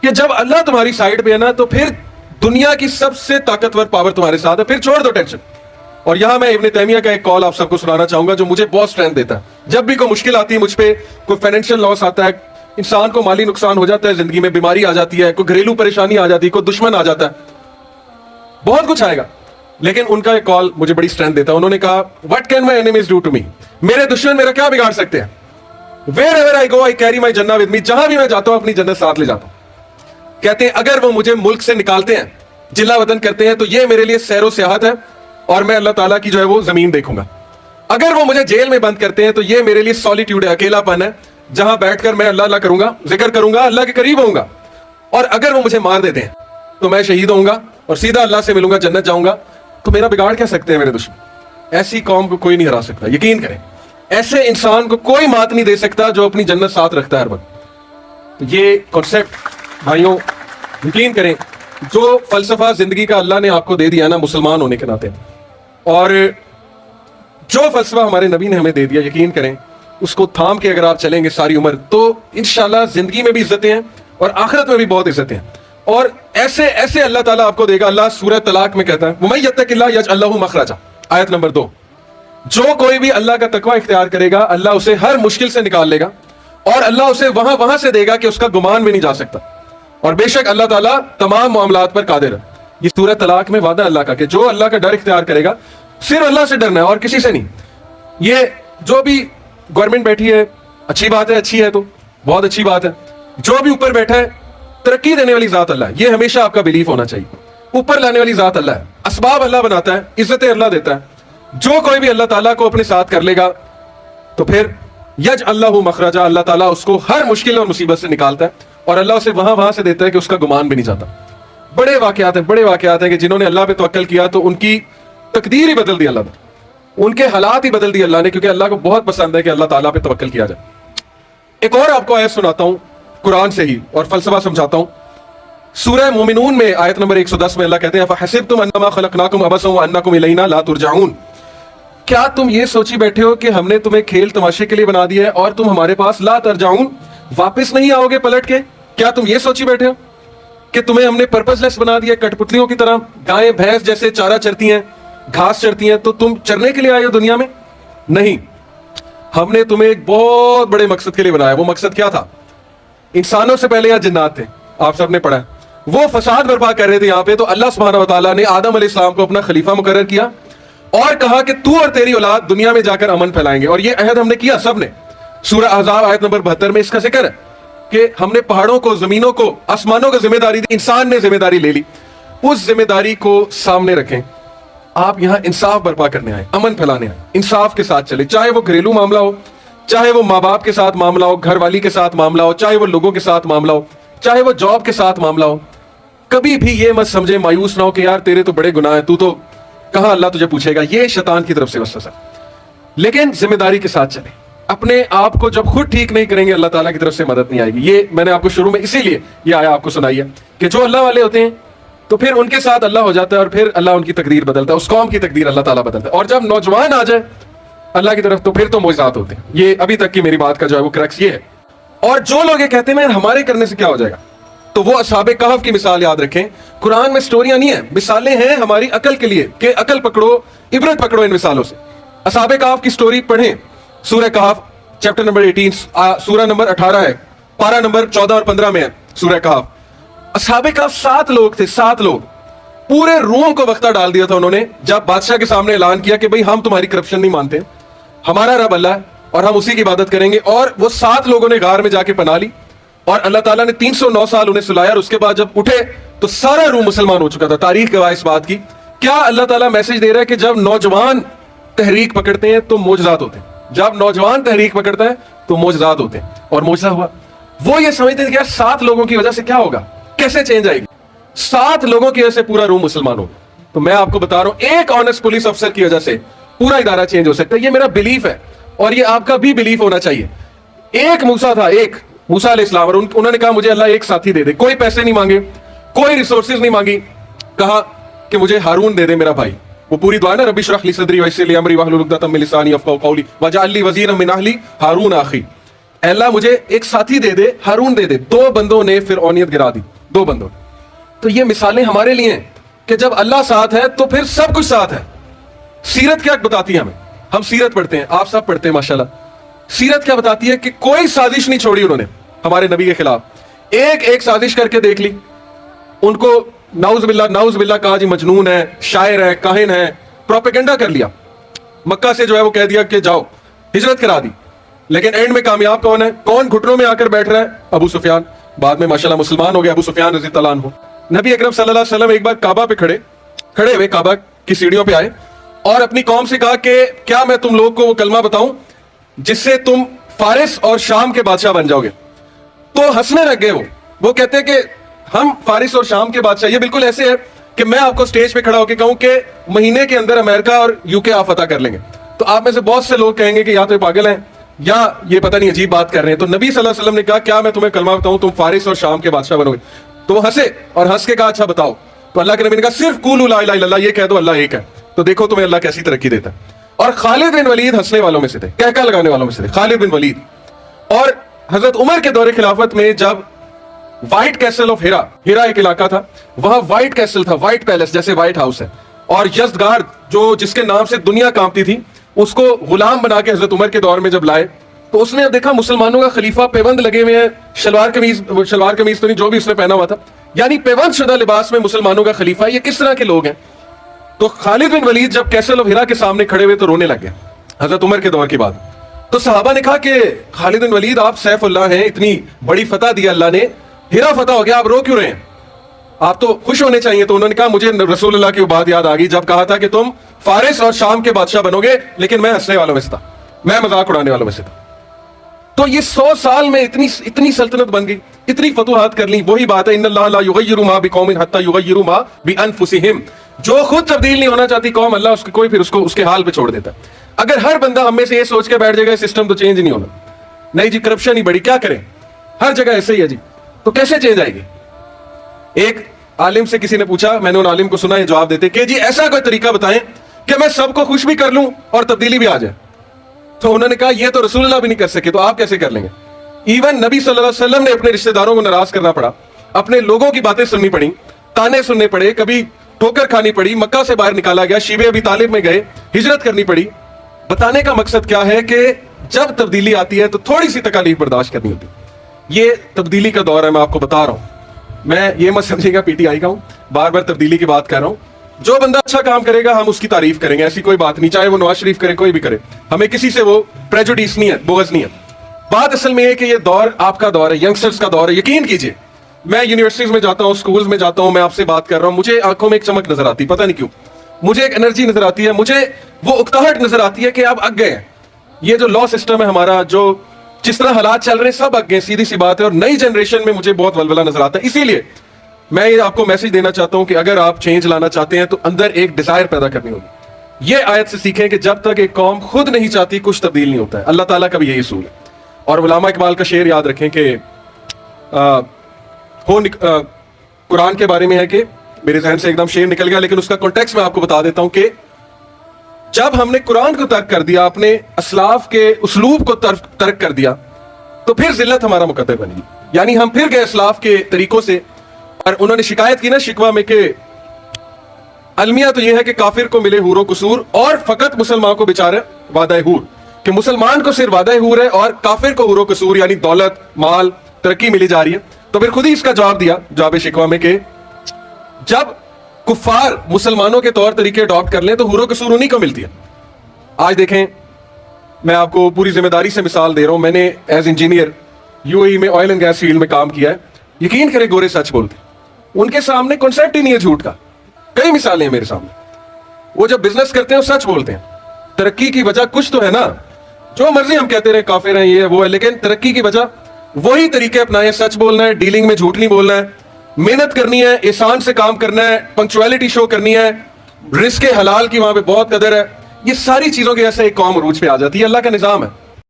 کہ جب اللہ تمہاری سائڈ پہ ہے نا تو پھر دنیا کی سب سے طاقتور پاور تمہارے ساتھ ہے، پھر چھوڑ دو ٹینشن. اور یہاں میں ابن تیمیہ کا ایک کال آپ سب کو سنانا چاہوں گا جو مجھے بہت اسٹرینتھ دیتا ہے. جب بھی کوئی مشکل آتی ہے مجھ پہ، کوئی فائنینشیل لاس آتا ہے، انسان کو مالی نقصان ہو جاتا ہے، زندگی میں بیماری آ جاتی ہے، کوئی گھریلو پریشانی آ جاتی ہے، کوئی دشمن آ جاتا ہے، بہت کچھ آئے گا، لیکن ان کا ایک کال مجھے بڑی اسٹرینتھ دیتا ہے. انہوں نے کہا what can my enemies do to me, میرے دشمن میرا کیا بگاڑ سکتے ہیں؟ Wherever I go I carry my Jannah with می، جہاں بھی میں جاتا ہوں اپنی جنت ساتھ لے جاتا ہوں. کہتے ہیں اگر وہ مجھے ملک سے نکالتے ہیں، جلا وطن کرتے ہیں، تو یہ میرے لیے سیر و سیاحت ہے اور میں اللہ تعالیٰ کی جو ہے وہ زمین دیکھوں گا. اگر وہ مجھے جیل میں بند کرتے ہیں تو یہ میرے لیے سولیٹیوڈ ہے، اکیلا پن ہے، جہاں بیٹھ کر میں اللہ اللہ کروں گا، ذکر کروں گا، اللہ کے قریب ہوں گا. اور اگر وہ مجھے مار دیتے ہیں تو میں شہید ہوں گا اور سیدھا اللہ سے ملوں گا، جنت جاؤں گا. تو میرا بگاڑ کیا سکتے ہیں میرے دشمن؟ ایسی قوم کو کوئی نہیں ہرا سکتا، یقین کریں. ایسے انسان کو کوئی مات نہیں دے سکتا جو اپنی جنت ساتھ رکھتا ہے ہر وقت. تو یہ کانسیپٹ بھائیوں یقین کریں، جو فلسفہ زندگی کا اللہ نے آپ کو دے دیا نا مسلمان ہونے کے ناطے، اور جو فلسفہ ہمارے نبی نے ہمیں دے دیا، یقین کریں اس کو تھام کے اگر آپ چلیں گے ساری عمر تو انشاءاللہ زندگی میں بھی عزتیں ہیں اور آخرت میں بھی بہت عزتیں ہیں. اور ایسے ایسے اللہ تعالیٰ آپ کو دے گا. اللہ سورہ طلاق میں کہتا ہے وَمَن يَتَّقِ اللَّهَ يَجْعَل لَّهُ مَخْرَجًا، آیت نمبر 2. جو کوئی بھی اللہ کا تقوی اختیار کرے گا اللہ اسے ہر مشکل سے نکال لے گا اور اللہ اسے وہاں سے دے گا کہ اس کا گمان بھی نہیں جا سکتا. اور بے شک اللہ تعالیٰ تمام معاملات پر قادر ہے. یہ سورہ طلاق میں وعدہ اللہ کا کہ جو اللہ کا ڈر اختیار کرے گا، صرف اللہ سے ڈرنا ہے اور کسی سے نہیں. یہ جو بھی گورنمنٹ بیٹھی ہے اچھی بات ہے، اچھی ہے تو بہت اچھی بات ہے. جو بھی اوپر بیٹھا ہے ترقی دینے والی ذات اللہ ہے، یہ ہمیشہ آپ کا بلیف ہونا چاہیے. اوپر لانے والی ذات اللہ ہے، اسباب اللہ بناتا ہے، عزتیں اللہ دیتا ہے. جو کوئی بھی اللہ تعالیٰ کو اپنے ساتھ کر لے گا تو پھر یج اللہ مخرجا، اللہ تعالیٰ اس کو ہر مشکل اور مصیبت سے نکالتا ہے اور اللہ اسے وہاں سے دیتا ہے کہ اس کا گمان بھی نہیں جاتا. بڑے واقعات ہیں کہ جنہوں نے اللہ پہ توکل کیا تو ان کی تقدیر ہی بدل دی اللہ نے، ان کے حالات ہی بدل دی اللہ نے، کیونکہ اللہ کو بہت پسند ہے کہ اللہ تعالیٰ پہ توکل کیا جائے. ایک اور آپ کو آیت سناتا ہوں قرآن سے ہی اور فلسفہ سمجھاتا ہوں. سورہ مومنون میں آیت نمبر 110 میں اللہ کہتے ہیں فَحَسِبْتُمْ أَنَّمَا خَلَقْنَاكُمْ عَبَثًا وَأَنَّكُمْ إِلَيْنَا لَا تُرْجَعُونَ، کیا تم یہ سوچی بیٹھے ہو کہ ہم نے تمہیں کھیل تماشے کے لیے بنا دیا ہے اور تم ہمارے پاس لا ترجعون، واپس نہیں آؤ گے پلٹ کے؟ کیا تم یہ سوچی بیٹھے ہو کہ تمہیں ہم نے پرپس لیس بنا دیا، کٹ پتلیوں کی طرح؟ گائیں بھینس جیسے چارہ چرتی ہیں، گھاس چرتی ہیں، تو تم چرنے کے لیے آئے ہو دنیا میں؟ نہیں، ہم نے تمہیں ایک بہت بڑے مقصد کے لیے بنایا. وہ مقصد کیا تھا؟ انسانوں سے پہلے یہاں جنات تھے، آپ سب نے پڑھا ہے. وہ فساد برپا کر رہے تھے یہاں پہ، تو اللہ سبحانہ و تعالیٰ نے آدم علیہ السلام کو اپنا خلیفہ مقرر کیا اور کہا کہ تو اور تیری اولاد دنیا میں جا کر امن پھیلائیں گے. اور یہ عہد ہم نے کیا سب نے. سورہ احزاب آیت نمبر 72 میں اس کا ذکر ہے کہ ہم نے پہاڑوں کو، زمینوں کو، آسمانوں کو ذمہ داری دی، انسان نے ذمہ داری لے لی. اس ذمہ داری کو سامنے رکھیں. آپ یہاں انصاف برپا کرنے آئے، امن پھیلانے آئے، انصاف کے ساتھ چلے، چاہے وہ گھریلو معاملہ ہو، چاہے وہ ماں باپ کے ساتھ معاملہ ہو، گھر والی کے ساتھ معاملہ ہو، چاہے وہ لوگوں کے ساتھ معاملہ ہو، چاہے وہ جاب کے ساتھ معاملہ ہو. کبھی بھی یہ مت سمجھے، مایوس نہ ہو کہ یار تیرے تو بڑے گناہ ہیں، تو کہاں اللہ تجھے پوچھے گا. یہ شیطان کی طرف سے وسوسہ. لیکن ذمہ داری کے ساتھ چلیں. اپنے آپ کو جب خود ٹھیک نہیں کریں گے اللہ تعالیٰ کی طرف سے مدد نہیں آئے گی. یہ میں نے آپ کو شروع میں اسی لیے یہ آیا آپ کو سنائی ہے کہ جو اللہ والے ہوتے ہیں تو پھر ان کے ساتھ اللہ ہو جاتا ہے اور پھر اللہ ان کی تقدیر بدلتا ہے، اس قوم کی تقدیر اللہ تعالیٰ بدلتا ہے. اور جب نوجوان آ جائے اللہ کی طرف تو پھر تو معجزات ہوتے ہیں. یہ ابھی تک کی میری بات کا جو ہے وہ کریکس یہ ہے. اور جو لوگ یہ کہتے ہیں ہمارے کرنے سے کیا ہو جائے گا، تو وہ اصحاب کہف کی مثال یاد رکھیں. قرآن میں سٹوریاں نہیں ہیں، مثالیں ہیں ہماری عقل کے لیے کہ عقل پکڑو، عبرت پکڑو ان مثالوں سے. اصحاب کہف کی سٹوری پڑھیں. سورہ کہف چیپٹر نمبر 18، سورہ نمبر 18 ہے، پارہ نمبر 14 اور 15 میں ہے سورہ کہف. اصحاب کہف 7 لوگ تھے، 7 لوگ. پورے روم کو وقتہ ڈال دیا تھا انہوں نے جب بادشاہ کے سامنے اعلان کیا کہ بھئی ہم تمہاری کرپشن نہیں مانتے، ہمارا رب اللہ ہے اور ہم اسی کی عبادت کریں گے. اور وہ 7 لوگوں نے غار میں جا کے پناہ لی اور اللہ تعالیٰ نے 309 سال انہیں سلایا. اور اس کے بعد جب اٹھے تو سارا روم مسلمان ہو چکا تھا. تاریخ گواہ اس بات کی. کیا اللہ تعالیٰ میسج دے رہا ہے کہ جب نوجوان تحریک پکڑتے ہیں تو معجزات ہوتے ہیں. جب نوجوان تحریک پکڑتا ہے تو معجزات ہوتے ہیں. اور معجزہ ہوا. وہ یہ سمجھتے تھے کہ 7 لوگوں کی وجہ سے کیا ہوگا، کیسے چینج آئے گی. 7 لوگوں کی وجہ سے پورا روم مسلمان ہوگا. تو میں آپ کو بتا رہا ہوں ایک آنےسٹ پولیس افسر کی وجہ سے پورا ادارہ چینج ہو سکتا ہے. یہ میرا بلیف ہے اور یہ آپ کا بھی بلیف ہونا چاہیے. ایک موسیٰ تھا، ایک موسیٰ علیہ السلام، اور انہوں نے کہا مجھے اللہ ایک ساتھی دے دے. کوئی پیسے نہیں مانگے، کوئی ریسورسز نہیں مانگی. کہا کہ مجھے ہارون دے دے میرا بھائی. وہ پوری دعا نا رب اشرح لی صدری ویسر لی امری واحلل عقدۃ من لسانی یفقہوا قولی واجعل لی وزیرا من اہلی ہارون اخی. اے اللہ مجھے ایک ساتھی دے دے, ہارون دے دے. 2 بندوں نے فرعونیت گرا دی, 2 بندوں نے. تو یہ مثالیں ہمارے لیے ہیں کہ جب اللہ ساتھ ہے تو پھر سب کچھ ساتھ ہے. سیرت کیا بتاتی ہے ہمیں؟ ہم سیرت پڑھتے ہیں, آپ سب پڑھتے ہیں ماشاءاللہ. سیرت کیا بتاتی ہے کہ کوئی سازش نہیں چھوڑی انہوں نے ہمارے نبی کے خلاف. ایک سازش کر کے دیکھ لی. ان کو نعوذ باللہ کہا جی مجنون ہے, شاعر ہے, کاہن ہے, پروپیگنڈا کر لیا. مکہ سے جو ہے وہ کہہ دیا کہ جاؤ, ہجرت کرا دی. لیکن اینڈ میں کامیاب کون ہے؟ کون گھٹنوں میں آ کر بیٹھ رہا ہے؟ ابو سفیان. بعد میں ماشاءاللہ مسلمان ہو گیا ابو سفیان رضی اللہ عنہ. نبی اکرم صلی اللہ علیہ وسلم ایک بار کعبہ پہ کھڑے ہوئے, کعبہ کی سیڑھیوں پہ آئے اور اپنی قوم سے کہا کہ کیا میں تم لوگ کو وہ کلمہ بتاؤں جس سے تم فارس اور شام کے بادشاہ بن جاؤ گے؟ تو ہنسنے لگ گئے. وہ کہتے ہیں کہ ہم فارس اور شام کے بادشاہ, یہ بالکل ایسے ہے کہ میں آپ کو سٹیج پہ کھڑا ہو کے کہوں کہ مہینے کے اندر امریکہ اور UK آپ فتح کر لیں گے. تو آپ میں سے بہت سے لوگ کہیں گے کہ یا تو یہ پاگل ہیں یا یہ پتہ نہیں عجیب بات کر رہے ہیں. تو نبی صلی اللہ علیہ وسلم نے کہا کیا میں تمہیں کلمہ بتاؤں, تم فارس اور شام کے بادشاہ بنو گے؟ تو وہ ہنسے اور ہنس کے کہا اچھا بتاؤ. تو اللہ کے نبی نے کہا صرف قولوا لا الہ الا اللہ, یہ کہہ دو اللہ ایک ہے, تو دیکھو تمہیں اللہ کیسی ترقی دیتا ہے. اور خالد بن ولید ہنسنے والوں میں سے تھے, کہکہ لگانے والوں میں سے تھے خالد بن ولید. اور حضرت عمر کے دور خلافت میں جب وائٹ کیسل آف ہیرا ایک علاقہ تھا, وہاں وائٹ کیسل تھا, وائٹ پیلس جیسے وائٹ ہاؤس ہے, اور یزدگارد جو جس کے نام سے دنیا کانپتی تھی اس کو غلام بنا کے حضرت عمر کے دور میں جب لائے تو اس نے دیکھا مسلمانوں کا خلیفہ پیوند لگے ہوئے ہیں, شلوار قمیض تو نہیں, جو بھی اس نے پہنا ہوا تھا, یعنی پیوند شدہ لباس میں مسلمانوں کا خلیفہ, یہ کس طرح کے لوگ ہیں؟ تو خالد بن ولید جب کیسل آف ہیرا کے سامنے کھڑے ہوئے تو رونے لگ گئے حضرت عمر کے دور کی بات. تو صحابہ نے کہا کہ خالد بن ولید آپ سیف اللہ ہیں, اتنی بڑی فتح دی اللہ نے, ہیرا فتح ہو گیا, آپ رو کیوں رہے ہیں؟ آپ تو خوش ہونے چاہیے. تو انہوں نے کہا مجھے رسول اللہ کی بات یاد آ گئی جب کہا تھا کہ تم فارس اور شام کے بادشاہ بنو گے, لیکن میں ہنسنے والوں میں سے تھا, میں مذاق اڑانے والوں میں سے تھا. تو یہ 100 سال میں اتنی سلطنت بن گئی, اتنی فتوحات کر لی. وہی بات ہے ان اللہ لا یغیر ما بقوم حتی یغیروا ما بانفسہم, جو خود تبدیل نہیں ہونا چاہتی قوم, اللہ اس کو اس کے حال پہ چھوڑ دیتا ہے. اگر ہر بندہ ہم میں سے یہ سوچ کے بیٹھ جائے گا سسٹم تو چینج نہیں ہونا, نہیں جی کرپشن ہی بڑی, کیا کریں, ہر جگہ ایسے ہی ہے جی, تو کیسے چینج آئے گی؟ ایک عالم سے کسی نے پوچھا, میں نے ان عالم کو سنا یہ جواب دیتے کہ جی ایسا کوئی طریقہ بتائیں کہ میں سب کو خوش بھی کر لوں اور تبدیلی بھی آ جائے. تو انہوں نے کہا یہ تو رسول اللہ بھی نہیں کر سکے, تو آپ کیسے کر لیں گے؟ ایون نبی صلی اللہ علیہ وسلم نے اپنے رشتہ داروں کو ناراض کرنا پڑا, اپنے لوگوں کی باتیں سننی پڑی, تانے سننے پڑے, کبھی ٹھوکر کھانی پڑی, مکہ سے باہر نکالا گیا, شیبے ابی طالب میں گئے, ہجرت کرنی پڑی. بتانے کا مقصد کیا ہے کہ جب تبدیلی آتی ہے تو تھوڑی سی تکالیف برداشت کرنی ہوتی. یہ تبدیلی کا دور ہے, میں آپ کو بتا رہا ہوں. میں یہ مت سمجھے گا PTI کا ہوں, بار بار تبدیلی کی بات کر رہا ہوں. جو بندہ اچھا کام کرے گا ہم اس کی تعریف کریں گے, ایسی کوئی بات نہیں, چاہے وہ نواز شریف کرے کوئی بھی کرے, ہمیں کسی سے وہ پریجوڈیس نہیں ہے, بغض نہیں ہے. بات اصل میں یہ کہ یہ دور آپ کا دور ہے, ینگسٹرز کا دور ہے. یقین کیجئے میں یونیورسٹیز میں جاتا ہوں, سکولز میں جاتا ہوں, میں آپ سے بات کر رہا ہوں, مجھے آنکھوں میں ایک چمک نظر آتی, پتہ نہیں کیوں, مجھے ایک انرجی نظر آتی ہے, مجھے وہ اکتاہٹ نظر آتی ہے کہ آپ اگ گئے ہیں. یہ جو لا سسٹم ہے ہمارا, جو جس طرح حالات چل رہے ہیں سب اگ گئے, سیدھی سی بات ہے. اور نئی جنریشن میں مجھے بہت ولولہ نظر آتا ہے. اسی لیے میں یہ آپ کو میسج دینا چاہتا ہوں کہ اگر آپ چینج لانا چاہتے ہیں تو اندر ایک ڈیزائر پیدا کرنی ہوگی. یہ آیت سے سیکھیں کہ جب تک ایک قوم خود نہیں چاہتی کچھ تبدیل نہیں ہوتا ہے. اللہ تعالیٰ کا بھی یہی اصول ہے. اور علامہ اقبال کا شعر یاد رکھیں کہ قرآن کے بارے میں ہے کہ میرے ذہن سے ایک دم شعر نکل گیا, لیکن اس کا کانٹیکسٹ میں آپ کو بتا دیتا ہوں کہ جب ہم نے قرآن کو ترک کر دیا, اپنے اسلاف کے اسلوب کو ترک کر دیا, تو پھر ذلت ہمارا مقدر بنے گی. یعنی ہم پھر گئے اسلاف کے طریقوں سے, اور انہوں نے شکایت کی نا شکوہ میں کہ المیہ تو یہ ہے کہ کافر کو ملے حور و قصور اور فقط مسلمان کو بیچارہ وعدہ حور, کہ مسلمان کو صرف وعدہ حور ہے اور کافر کو حور و قصور یعنی دولت, مال, ترقی ملی جا رہی ہے. تو پھر خود ہی اس کا جواب دیا جواب شکوہ میں کہ جب کفار مسلمانوں کے طور طریقے اڈاپٹ کر لیں تو حور و قصور انہی کو ملتی ہے. آج دیکھیں, میں آپ کو پوری ذمہ داری سے مثال دے رہا ہوں, میں نے ایز انجینئر UAE میں آئل اینڈ گیس فیلڈ میں کام کیا ہے. یقین کریں گورے سچ بولتے, ان کے سامنے کنسیپٹ ہی نہیں ہے جھوٹ کا. کئی مثالیں ہیں میرے سامنے, وہ جب بزنس کرتے ہیں وہ سچ بولتے ہیں. ترقی کی وجہ کچھ تو ہے نا, جو مرضی ہم کہتے رہے کافر ہیں یہ وہ ہے, لیکن ترقی کی وجہ وہی طریقے اپنائے, سچ بولنا ہے, ڈیلنگ میں جھوٹ نہیں بولنا ہے, محنت کرنی ہے, احسان سے کام کرنا ہے, پنکچویلٹی شو کرنی ہے, رزق حلال کی وہاں پہ بہت قدر ہے. یہ ساری چیزوں کی ایسے ایک قوم عروج پہ آ جاتی ہے. اللہ کا نظام ہے.